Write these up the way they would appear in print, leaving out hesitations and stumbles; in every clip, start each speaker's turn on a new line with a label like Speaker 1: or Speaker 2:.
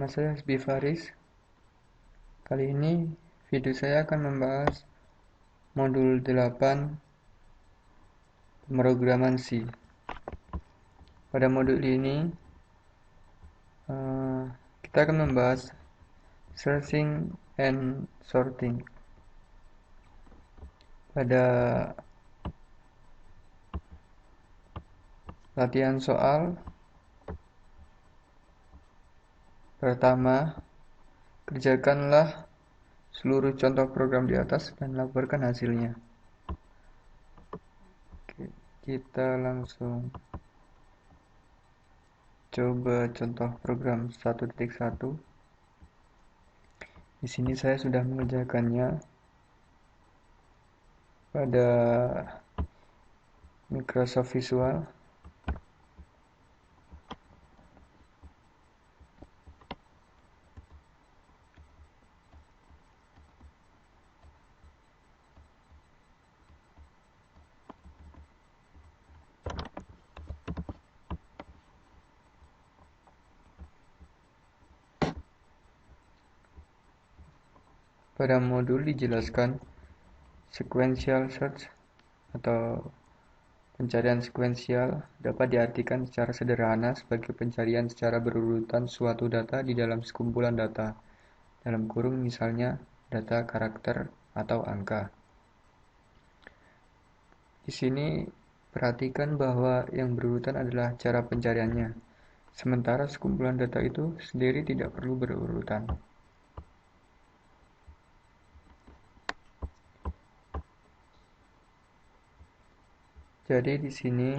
Speaker 1: saya Hasbi Faris. Kali ini video saya akan membahas modul 8 pemrograman C. Pada modul ini kita akan membahas searching and sorting. Pada latihan soal pertama, kerjakanlah seluruh contoh program di atas dan laporkan hasilnya. Oke, kita langsung coba contoh program 1.1. Di sini saya sudah mengerjakannya pada Microsoft Visual. Pada modul dijelaskan sequential search atau pencarian sekuensial dapat diartikan secara sederhana sebagai pencarian secara berurutan suatu data di dalam sekumpulan data, dalam kurung misalnya data karakter atau angka. Di sini perhatikan bahwa yang berurutan adalah cara pencariannya, sementara sekumpulan data itu sendiri tidak perlu berurutan. Jadi di sini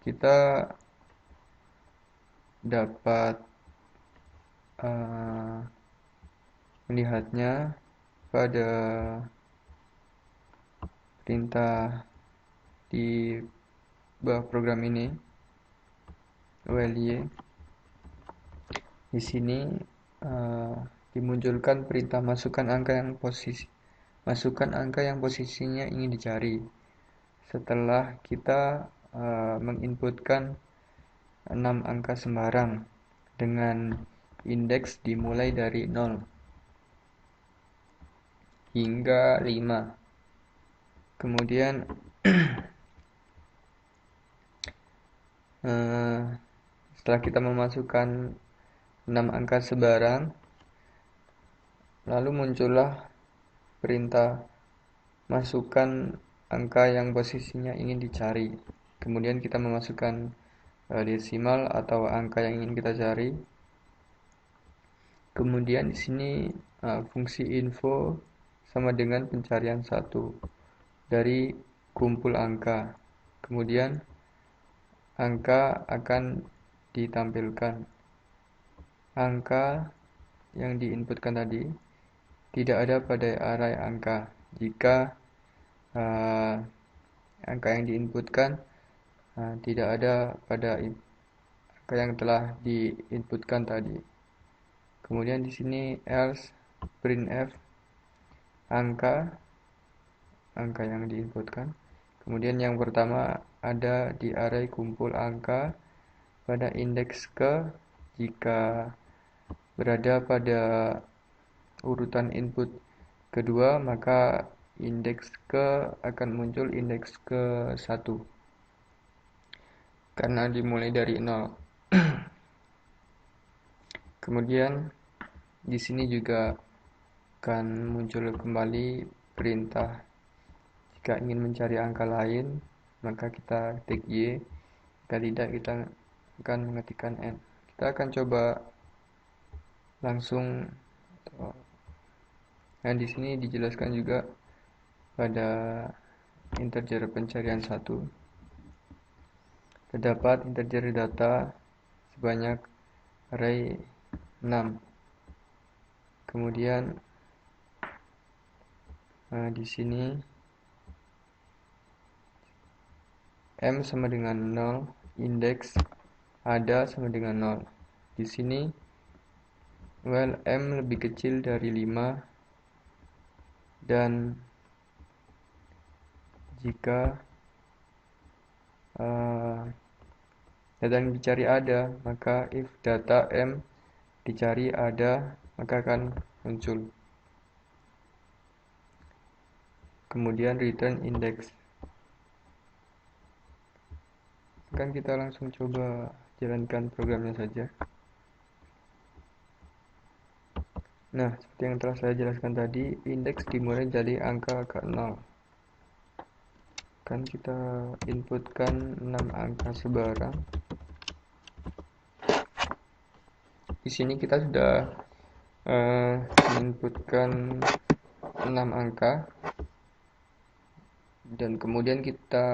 Speaker 1: kita dapat melihatnya pada perintah di bawah program ini, OLY. Di sini dimunculkan perintah masukkan angka yang posisinya ingin dicari. Setelah kita menginputkan 6 angka sembarang dengan indeks dimulai dari 0 hingga 5. Kemudian setelah kita memasukkan 6 angka sembarang, lalu muncullah perintah masukkan angka yang posisinya ingin dicari. Kemudian kita memasukkan desimal atau angka yang ingin kita cari. Kemudian di sini fungsi info sama dengan pencarian 1 dari kumpul angka. Kemudian angka akan ditampilkan. Angka yang diinputkan tadi tidak ada pada array angka jika angka yang diinputkan tidak ada pada angka yang telah diinputkan tadi. Kemudian di sini else printf angka yang diinputkan. Kemudian yang pertama ada di array kumpul angka pada indeks ke jika berada pada urutan input kedua, maka indeks ke akan muncul indeks ke 1 karena dimulai dari 0. Kemudian di sini juga akan muncul kembali perintah jika ingin mencari angka lain, maka kita ketik Y. Jika tidak, kita akan mengetikkan N. Kita akan coba langsung. Nah, di sini dijelaskan juga pada integer pencarian 1 terdapat integer data sebanyak array 6. Kemudian di sini M sama dengan 0, indeks ada sama dengan 0. Di sini M lebih kecil dari 5 dan jika Data yang dicari ada, maka if data M dicari ada, maka akan muncul. Kemudian return index. Kan kita langsung coba jalankan programnya saja. Nah, seperti yang telah saya jelaskan tadi, indeks dimulai dari angka ke 0. Kan kita inputkan 6 angka sebarang. Di sini kita sudah menginputkan 6 angka, dan kemudian kita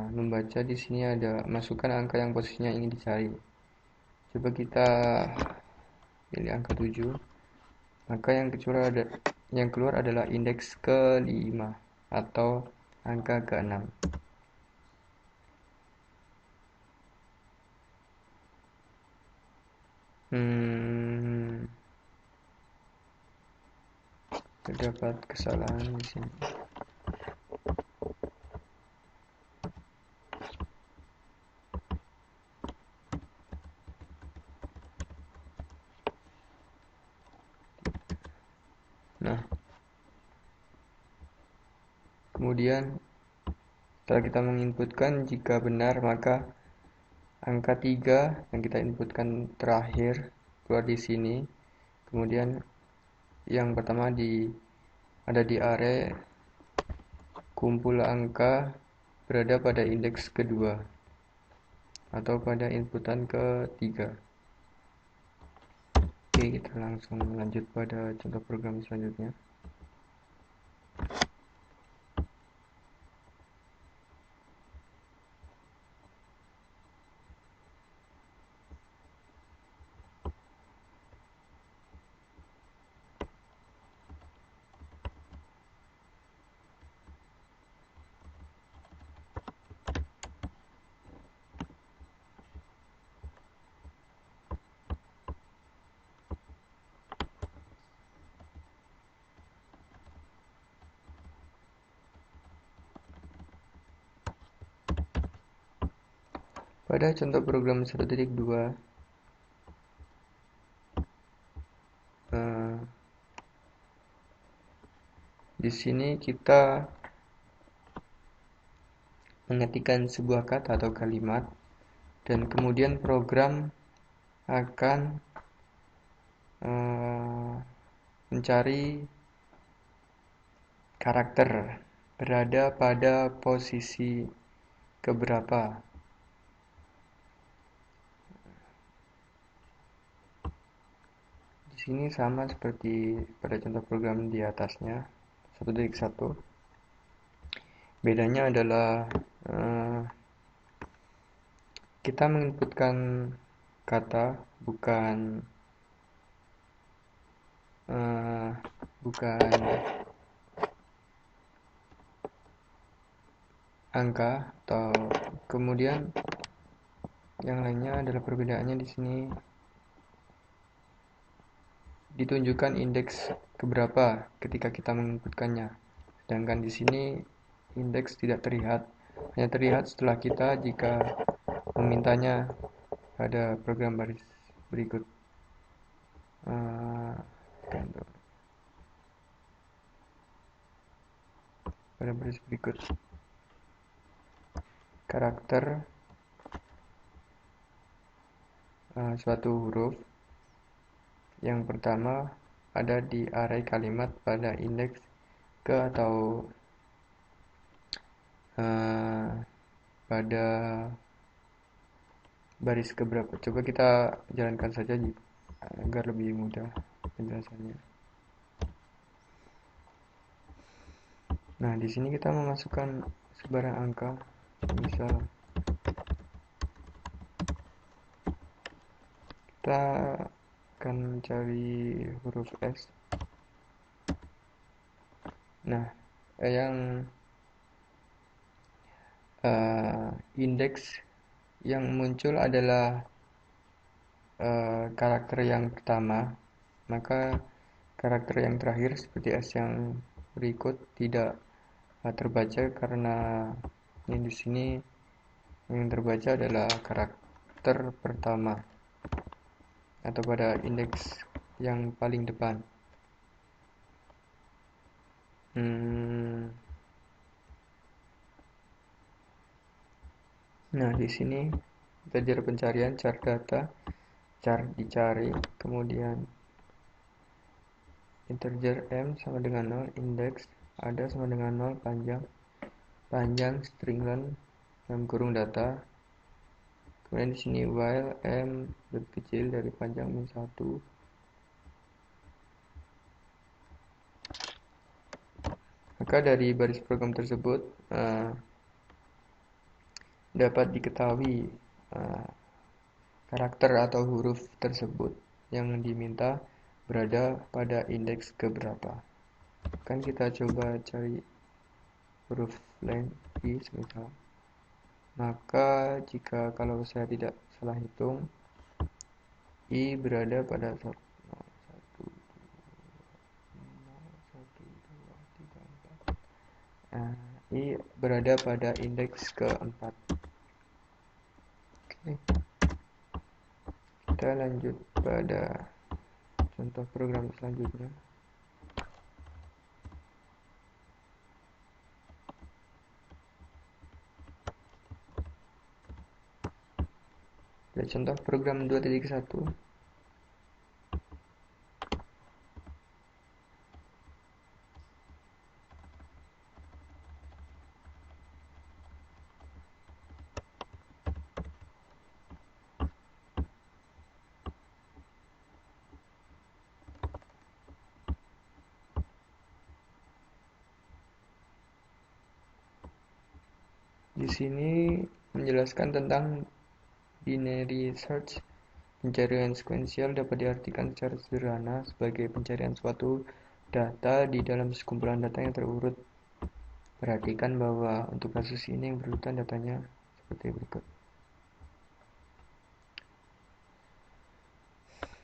Speaker 1: membaca di sini ada masukkan angka yang posisinya ingin dicari. Coba kita pilih angka 7, maka yang keluar adalah indeks ke-5 atau angka ke-6. Terdapat kesalahan di sini. Nah, kemudian setelah kita menginputkan, jika benar maka angka 3 yang kita inputkan terakhir keluar di sini. Kemudian yang pertama ada di array kumpul angka berada pada indeks kedua atau pada inputan ketiga. Oke, kita langsung lanjut pada contoh program selanjutnya. Pada contoh program 1.2, di sini kita mengetikkan sebuah kata atau kalimat, dan kemudian program akan mencari karakter berada pada posisi keberapa. Di sini sama seperti pada contoh program di atasnya, 1.1. Bedanya adalah kita menginputkan kata, bukan angka, atau kemudian yang lainnya adalah perbedaannya di sini ditunjukkan indeks keberapa ketika kita menginputkannya, sedangkan di sini indeks tidak terlihat, hanya terlihat setelah kita jika memintanya pada program baris berikut. Pada baris berikut, karakter suatu huruf yang pertama ada di array kalimat pada indeks ke atau pada baris keberapa. Coba kita jalankan saja agar lebih mudah penjelasannya. Nah, di sini kita memasukkan sebarang angka, misal kita akan mencari huruf S. Nah, yang indeks yang muncul adalah karakter yang pertama, maka karakter yang terakhir seperti S yang berikut tidak terbaca karena ini di sini Yang terbaca adalah karakter pertama atau pada indeks yang paling depan. Nah, di sini integer pencarian char data, char dicari, kemudian integer m sama dengan 0, indeks ada sama dengan 0, panjang string len dalam kurung data. Kemudian di sini while m lebih kecil dari panjang min 1. Maka dari baris program tersebut dapat diketahui karakter atau huruf tersebut yang diminta berada pada indeks keberapa. Kan kita coba cari huruf len i semisal. Maka jika kalau saya tidak salah hitung, i berada pada 1, 2, 3, 4. I berada pada indeks keempat. Oke. Kita lanjut pada contoh program selanjutnya. Pada contoh program 2.1. Di sini menjelaskan tentang binary search. Pencarian sekuensial dapat diartikan secara sederhana sebagai pencarian suatu data di dalam sekumpulan data yang terurut. Perhatikan bahwa untuk kasus ini yang berurutan datanya seperti berikut.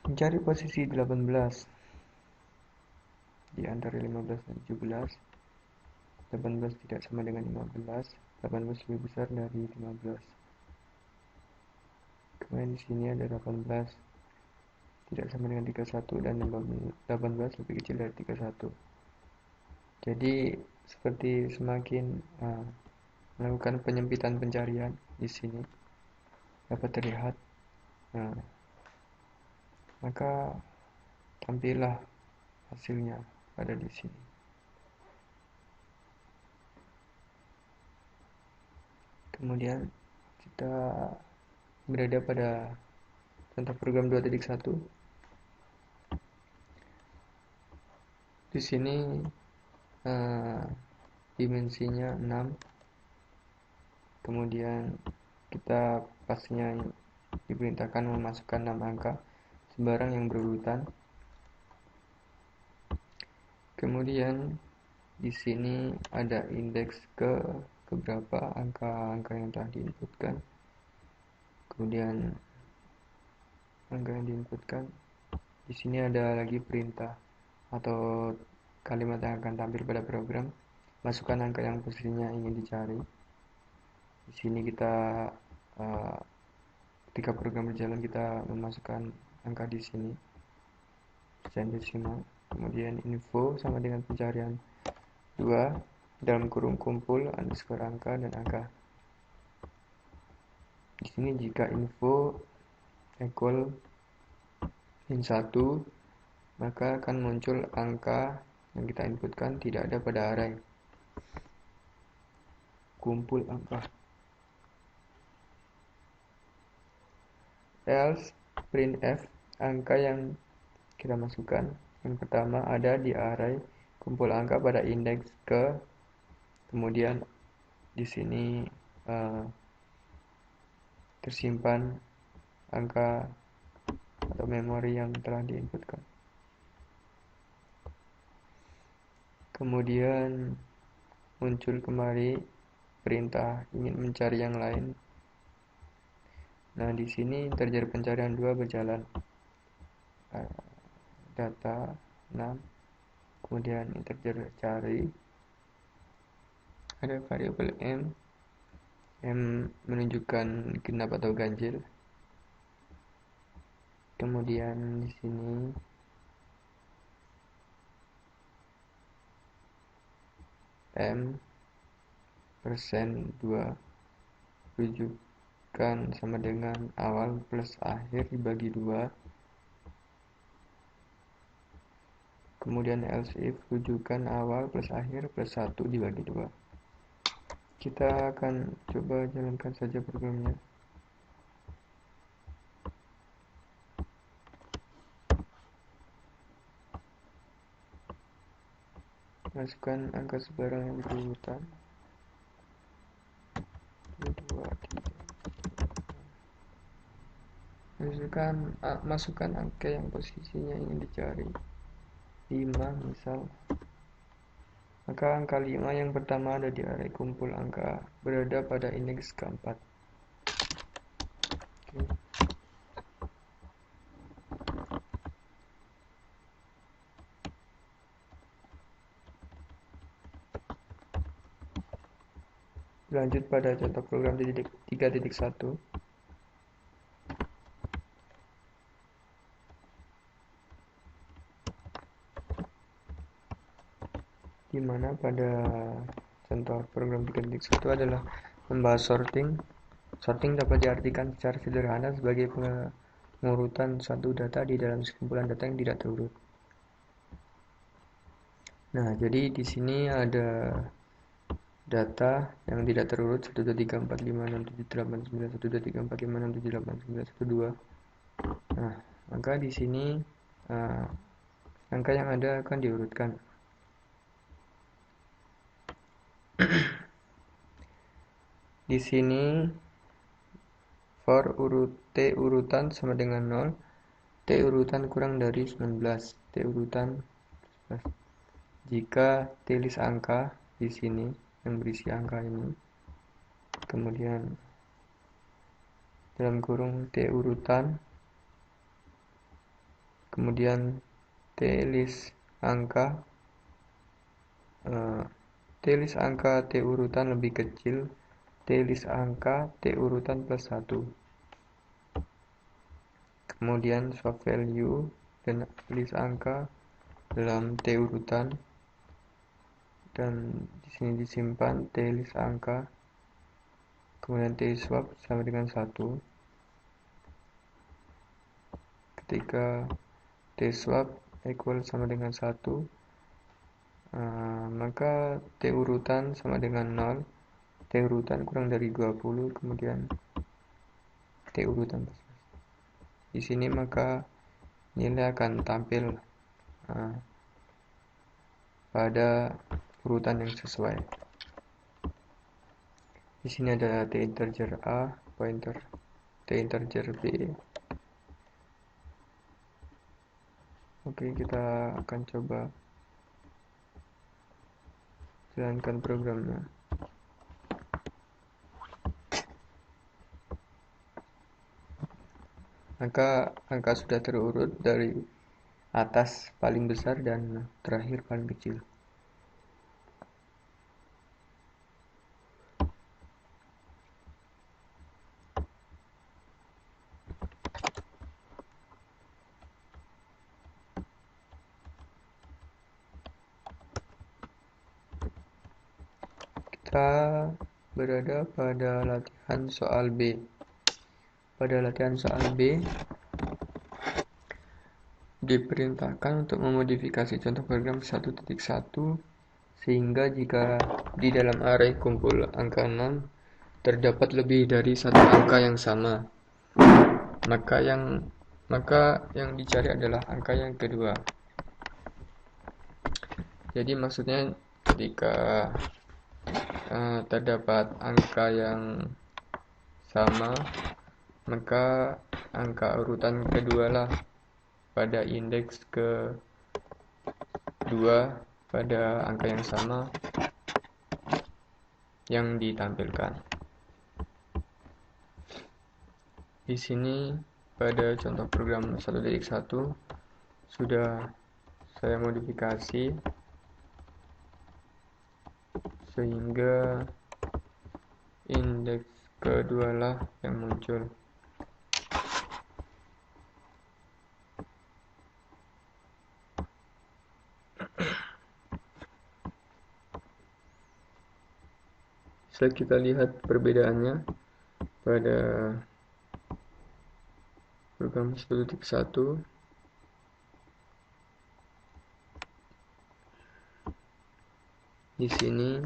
Speaker 1: Mencari posisi 18 di antara 15 dan 17. 18 tidak sama dengan 15. 18 lebih besar dari 15. Kemudian di sini ada 18 tidak sama dengan 31 dan 18 lebih kecil dari 31. Jadi seperti semakin melakukan penyempitan pencarian di sini dapat terlihat, maka tampillah hasilnya ada di sini. Kemudian kita berada pada contoh program 2.1. Di sini dimensinya 6. Kemudian kita pastinya diperintahkan memasukkan 6 angka sembarang yang berurutan. Kemudian di sini ada indeks ke beberapa angka yang telah diinputkan. Kemudian angka yang diinputkan. Di sini ada lagi perintah atau kalimat yang akan tampil pada program. Masukkan angka yang posisinya ingin dicari. Di sini kita ketika program berjalan kita memasukkan angka di sini secara desimal. Kemudian info sama dengan pencarian 2 dalam kurung kumpul underscore angka dan angka. Di sini jika info equal min 1, maka akan muncul angka yang kita inputkan tidak ada pada array kumpul angka. Else printf angka yang kita masukkan yang pertama ada di array kumpul angka pada indeks ke, kemudian di sini tersimpan angka atau memori yang telah diinputkan. Kemudian muncul kembali perintah ingin mencari yang lain. Nah, di sini integer pencarian 2 berjalan. Data 6. Kemudian integer cari. Ada variabel m M menunjukkan genap atau ganjil. Kemudian di sini M persen 2 rujukan sama dengan awal plus akhir dibagi 2. Kemudian else if rujukan awal plus akhir plus 1 dibagi 2. Kita akan coba jalankan saja programnya. Masukkan angka sebarang yang berurutan 2, 3. Masukkan angka yang posisinya ingin dicari 5 misal. Maka angka 5 yang pertama ada di array kumpul angka berada pada indeks keempat. Oke. Lanjut pada contoh program 3.1. Di mana pada contoh program 3.1 adalah membahas sorting. Sorting dapat diartikan secara sederhana sebagai pengurutan suatu data di dalam sekumpulan data yang tidak terurut. Nah, jadi di sini ada data yang tidak terurut 1, 2, 3, 4, 5, 6, 7, 8, 9, 1, 2, 3, 4, 5, 6, 7, 8, 9, 1, 2. Nah, maka di sini angka yang ada akan diurutkan. Di sini for T urutan sama dengan 0, T urutan kurang dari 19, T urutan 19. Jika T list angka di sini yang berisi angka ini, kemudian dalam kurung T urutan, kemudian T list angka T urutan lebih kecil T list angka T urutan plus 1. Kemudian swap value dan list angka dalam T urutan, dan di sini disimpan T list angka, kemudian T swap sama dengan 1. Ketika T swap equal sama dengan 1, maka T urutan sama dengan 0, T urutan kurang dari 20, kemudian T urutan plus 1. Di sini maka nilai akan tampil pada urutan yang sesuai. Di sini ada T integer A, pointer T integer B. Oke, kita akan coba jalankan programnya. Maka angka sudah terurut dari atas paling besar dan terakhir paling kecil. Kita berada pada latihan soal B. Pada latihan soal B, diperintahkan untuk memodifikasi contoh program 1.1 sehingga jika di dalam array kumpul angka 6 terdapat lebih dari satu angka yang sama, maka yang dicari adalah angka yang kedua. Jadi maksudnya ketika terdapat angka yang sama, maka angka urutan kedua lah pada indeks ke-2 pada angka yang sama yang ditampilkan. Di sini pada contoh program 1.1 sudah saya modifikasi sehingga indeks kedualah yang muncul. Bisa kita lihat perbedaannya pada program 1.1. Di sini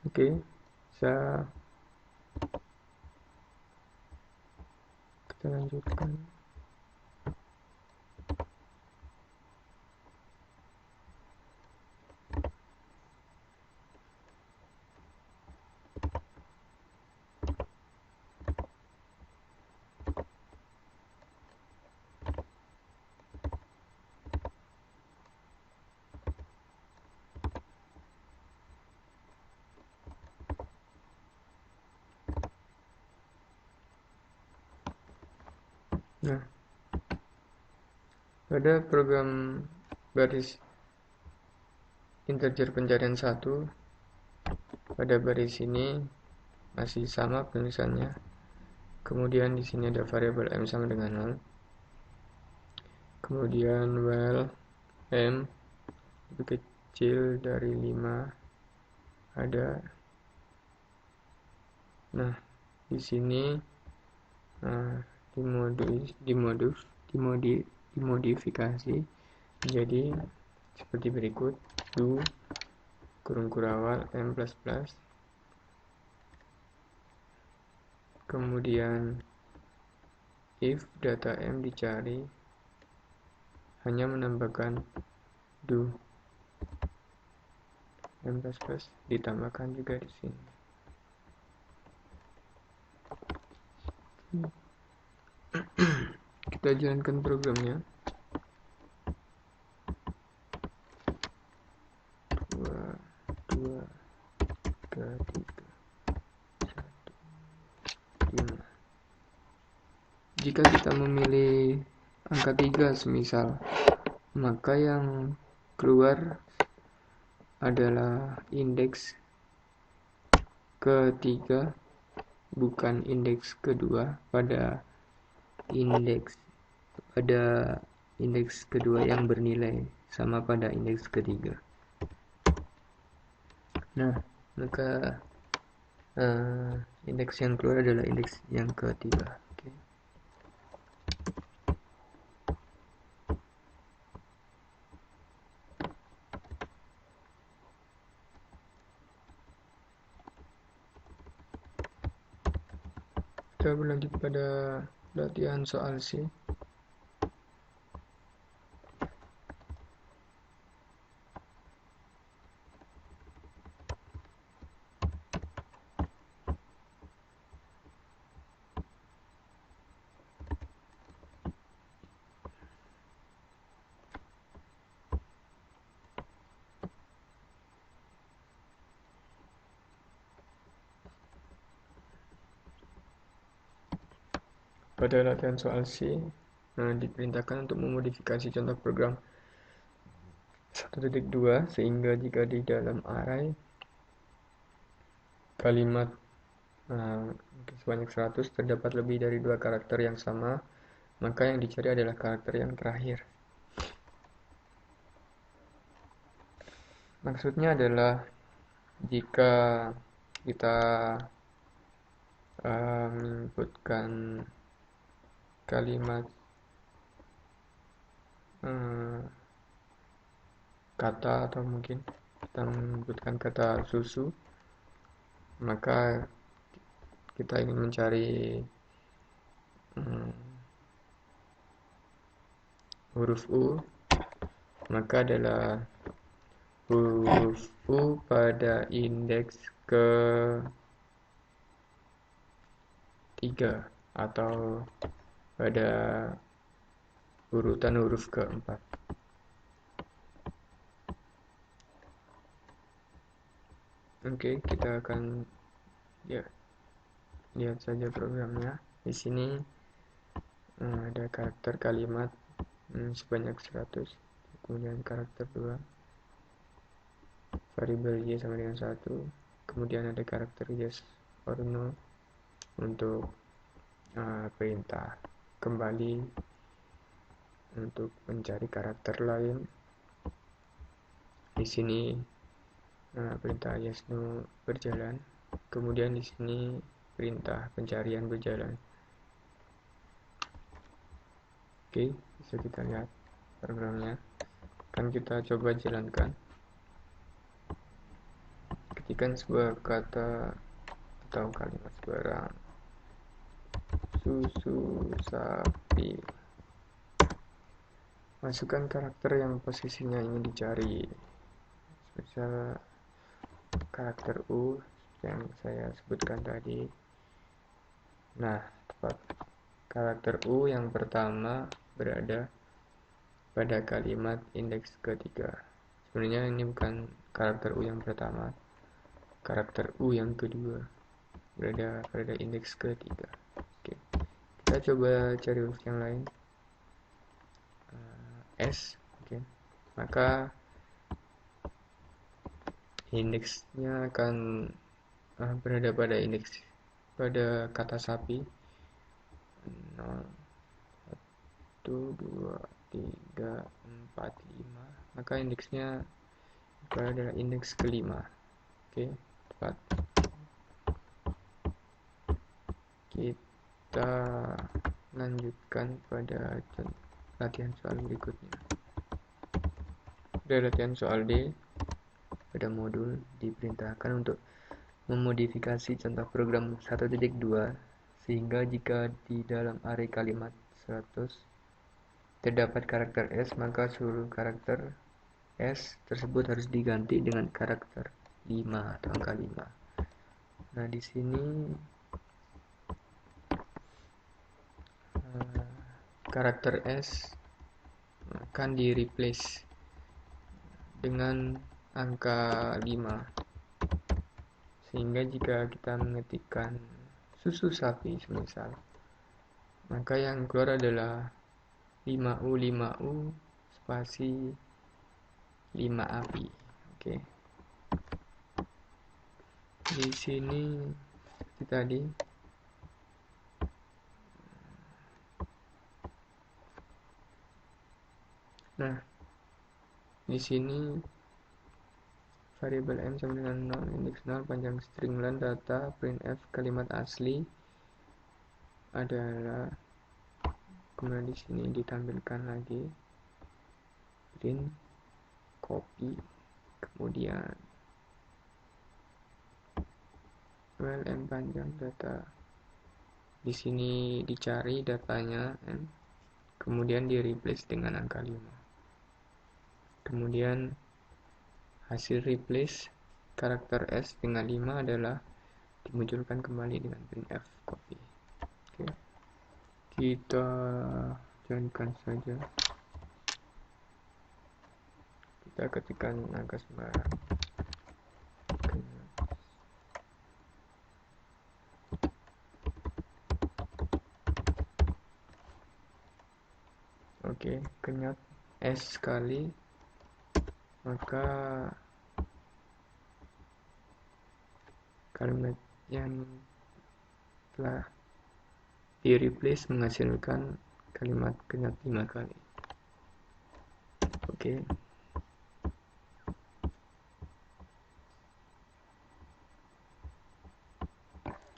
Speaker 1: oke, bisa kita lanjutkan. Nah, pada program baris integer pencarian 1, pada baris ini masih sama penulisannya. Kemudian di sini ada variabel m sama dengan 0. Kemudian while m lebih kecil dari 5 ada. Nah, di sini dimodifikasi menjadi seperti berikut: do kurung kurawal m++, kemudian if data m dicari, hanya menambahkan do m++ ditambahkan juga di sini. Kita jalankan programnya. 2, 2, 3, 1, 5. Jika kita memilih angka 3 semisal, maka yang keluar adalah indeks ketiga, bukan indeks kedua pada indeks kedua yang bernilai sama pada indeks ketiga. Nah, maka indeks yang keluar adalah indeks yang ketiga. Oke. Kita berlanjut pada latihan soal C. Pada latihan soal C, diperintahkan untuk memodifikasi contoh program 1.2 sehingga jika di dalam array kalimat sebanyak 100 terdapat lebih dari 2 karakter yang sama, maka yang dicari adalah karakter yang terakhir. Maksudnya adalah jika kita menyebutkan kalimat kata atau mungkin kita menyebutkan kata susu, maka kita ingin mencari huruf U, maka adalah huruf U pada indeks ke-3 atau pada urutan huruf ke-4. Oke, kita akan lihat saja programnya. Di sini ada karakter kalimat sebanyak 100, kemudian karakter 2, variabel y sama dengan 1, kemudian ada karakter yes or no untuk perintah kembali untuk mencari karakter lain. Di sini perintah yes no berjalan, kemudian di sini perintah pencarian berjalan. Oke, bisa kita lihat programnya. Akan kita coba jalankan. Ketikkan sebuah kata atau kalimat sembarang. Susu sapi. Masukkan karakter yang posisinya ingin dicari. Misal karakter U yang saya sebutkan tadi. Nah, tepat. Karakter U yang pertama berada pada kalimat indeks ketiga. Sebenarnya ini bukan karakter U yang pertama. Karakter U yang kedua berada pada indeks ketiga. Oke. Kita coba cari huruf yang lain. S. Oke. Maka indeksnya akan berada pada indeks pada kata sapi 0, 1, 2, 3, 4, 5. Maka indeksnya adalah indeks kelima. Oke, tepat. Kita lanjutkan pada latihan soal berikutnya. Pada latihan soal D, pada modul diperintahkan untuk memodifikasi contoh program 1.2 sehingga jika di dalam array kalimat 100 terdapat karakter S, maka seluruh karakter S tersebut harus diganti dengan karakter 5 atau angka 5. Nah, di sini karakter S akan di replace dengan angka 5, sehingga jika kita mengetikkan susu sapi semisal, maka yang keluar adalah 5U spasi 5 api. Oke. Di sini seperti tadi. Nah, di sini variabel m sama dengan 0, indeks 0, panjang string len, data printf kalimat asli adalah, kemudian di sini ditampilkan lagi print copy, kemudian well m panjang data, di sini dicari datanya m, kemudian di replace dengan angka 5. Kemudian hasil replace karakter S dengan 5 adalah dimunculkan kembali dengan printf copy. Oke. Kita jalankan saja. Kita ketikkan angka sembarang. Oke, kenyot S kali, maka kalimat yang telah di replace menghasilkan kalimat kenyot 5 kali. Oke.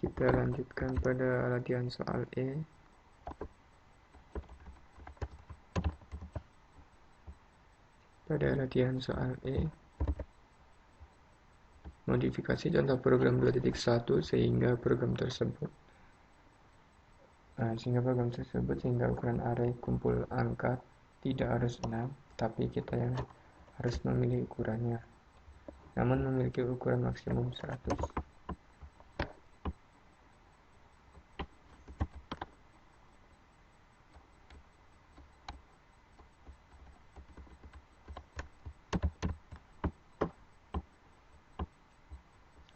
Speaker 1: Kita lanjutkan pada latihan soal E. Pada latihan soal E, modifikasi contoh program 2.1 sehingga program tersebut sehingga ukuran array kumpul angka tidak harus 6, tapi kita yang harus memilih ukurannya. namun memiliki ukuran maksimum 100.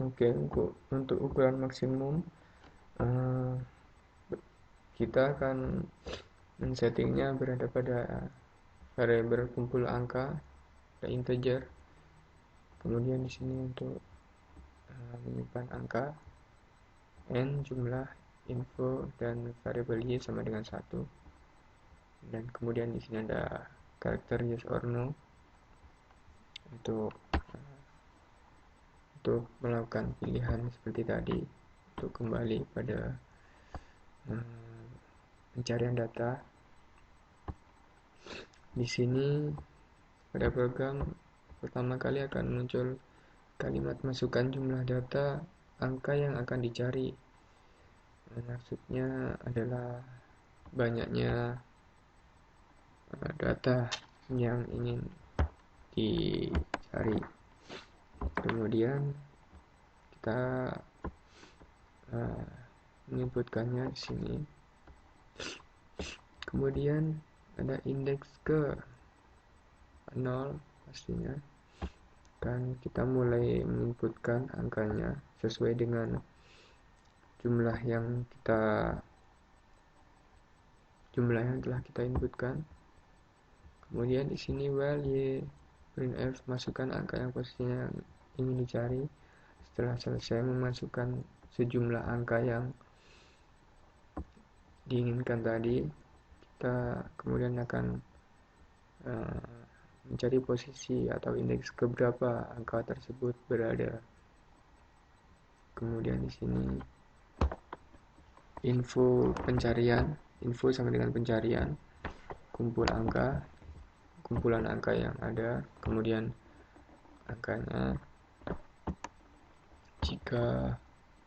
Speaker 1: Oke, untuk ukuran maksimum kita akan men-settingnya berada pada variabel kumpul angka atau integer. Kemudian di sini untuk menyimpan angka n, jumlah, info, dan variabel y sama dengan 1. Dan kemudian di sini ada karakter yes or no untuk melakukan pilihan seperti tadi, untuk kembali pada pencarian data. Di sini pada program pertama kali akan muncul kalimat masukkan jumlah data angka yang akan dicari. Maksudnya adalah banyaknya data yang ingin dicari. Kemudian kita menginputkannya di sini. Kemudian ada indeks ke 0 pastinya. Kan kita mulai menginputkan angkanya sesuai dengan jumlah yang telah kita inputkan. Kemudian di sini while y printf masukkan angka yang posisinya ingin dicari. Setelah selesai memasukkan sejumlah angka yang diinginkan tadi, kita kemudian akan mencari posisi atau indeks keberapa angka tersebut berada. Kemudian di sini info pencarian, info sama dengan pencarian, kumpulan angka yang ada, kemudian angkanya. Jika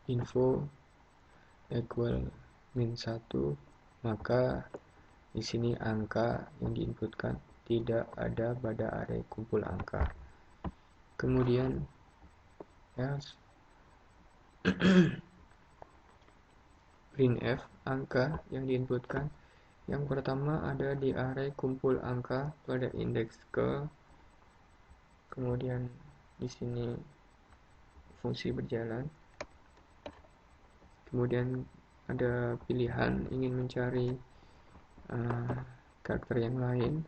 Speaker 1: info equal -1, maka di sini angka yang diinputkan tidak ada pada array kumpul angka. Kemudian else printf angka yang diinputkan. Yang pertama ada di array kumpul angka pada indeks ke. Kemudian di sini fungsi berjalan. Kemudian ada pilihan ingin mencari karakter yang lain.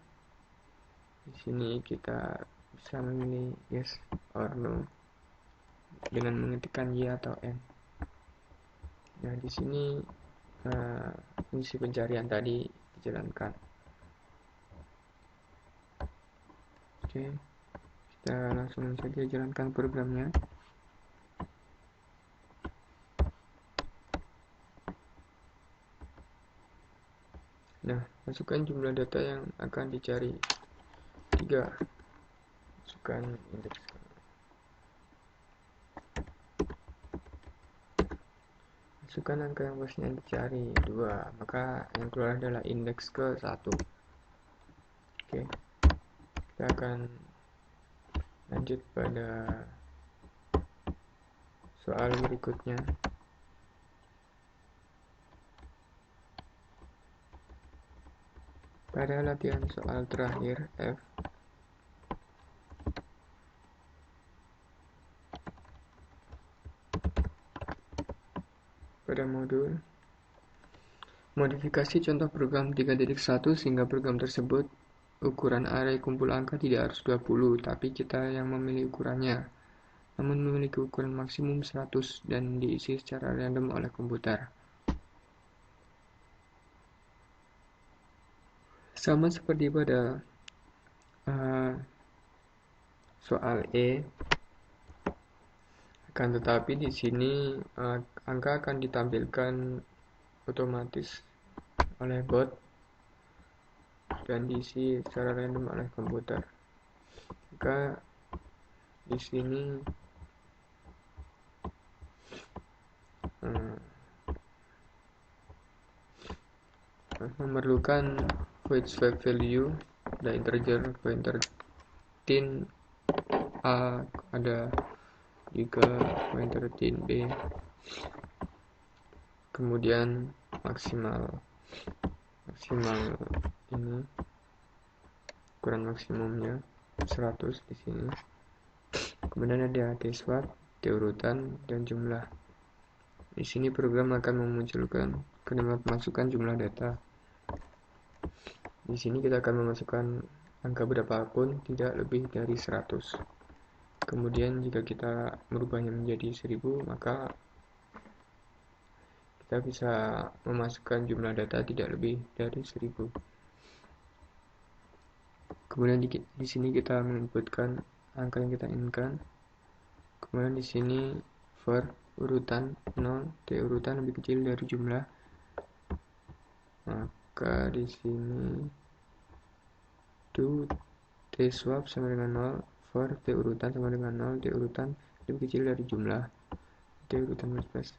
Speaker 1: Di sini kita bisa memilih yes or no dengan mengetikkan y atau n. Nah, di sini fungsi pencarian tadi dijalankan. Oke, kita langsung saja jalankan programnya. Nah, masukkan jumlah data yang akan dicari 3. Masukkan indeks. Masukkan angka yang posisinya dicari 2, maka yang keluar adalah indeks ke 1. Oke, kita akan lanjut pada soal berikutnya. Pada latihan soal terakhir F, pada modul modifikasi contoh program 3.1 sehingga program tersebut ukuran array kumpul angka tidak harus 20, tapi kita yang memilih ukurannya, namun memiliki ukuran maksimum 100 dan diisi secara random oleh komputer. Sama seperti pada soal E, akan tetapi di sini angka akan ditampilkan otomatis oleh bot dan diisi secara random oleh komputer. Maka di sini memerlukan void swap value dan integer pointer tin a ada juga pointer 13b, kemudian maksimal ini ukuran maksimumnya 100 di sini. Kemudian ada tswap, urutan, dan jumlah. Di sini program akan memunculkan kalimat masukkan jumlah data. Di sini kita akan memasukkan angka berapapun, tidak lebih dari 100. Kemudian jika kita merubahnya menjadi 1000, maka kita bisa memasukkan jumlah data tidak lebih dari 1000. Kemudian di sini kita menginputkan angka yang kita inginkan. Kemudian di sini for urutan 0, t urutan lebih kecil dari jumlah, maka di sini do tswap sama dengan 0, for t urutan sama dengan 0, t urutan lebih kecil dari jumlah, t urutan plus.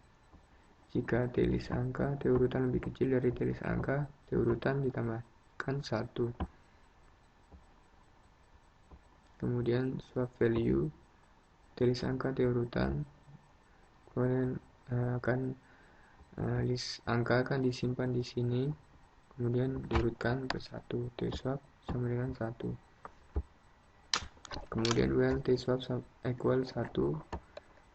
Speaker 1: Jika t list angka, t urutan lebih kecil dari t list angka, t urutan ditambahkan 1. Kemudian swap value, t list angka, t urutan, kemudian list angka akan disimpan di sini, kemudian diurutkan bersatu. Tswap sama dengan 1. Kemudian while tswap equal 1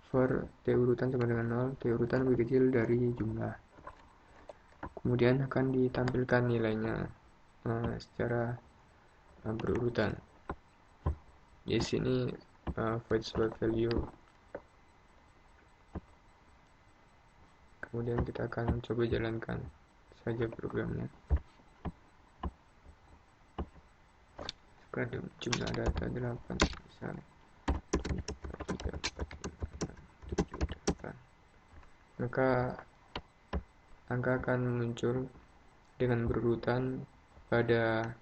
Speaker 1: for t urutan sama dengan 0, t urutan lebih kecil dari jumlah. Kemudian akan ditampilkan nilainya secara berurutan. Di sini void swap value. Kemudian kita akan coba jalankan saja programnya. Pada jumlah data 8, misal 3, 4, 5, 6, 7, 8. Maka angka akan muncul dengan berurutan pada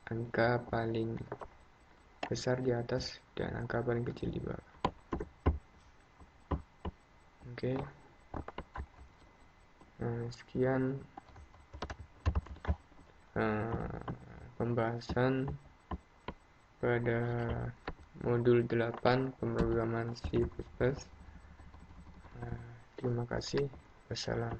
Speaker 1: angka paling besar di atas dan angka paling kecil di bawah. Oke. Sekian pembahasan pada modul 8 pemrograman C++. Terima kasih. Wassalam.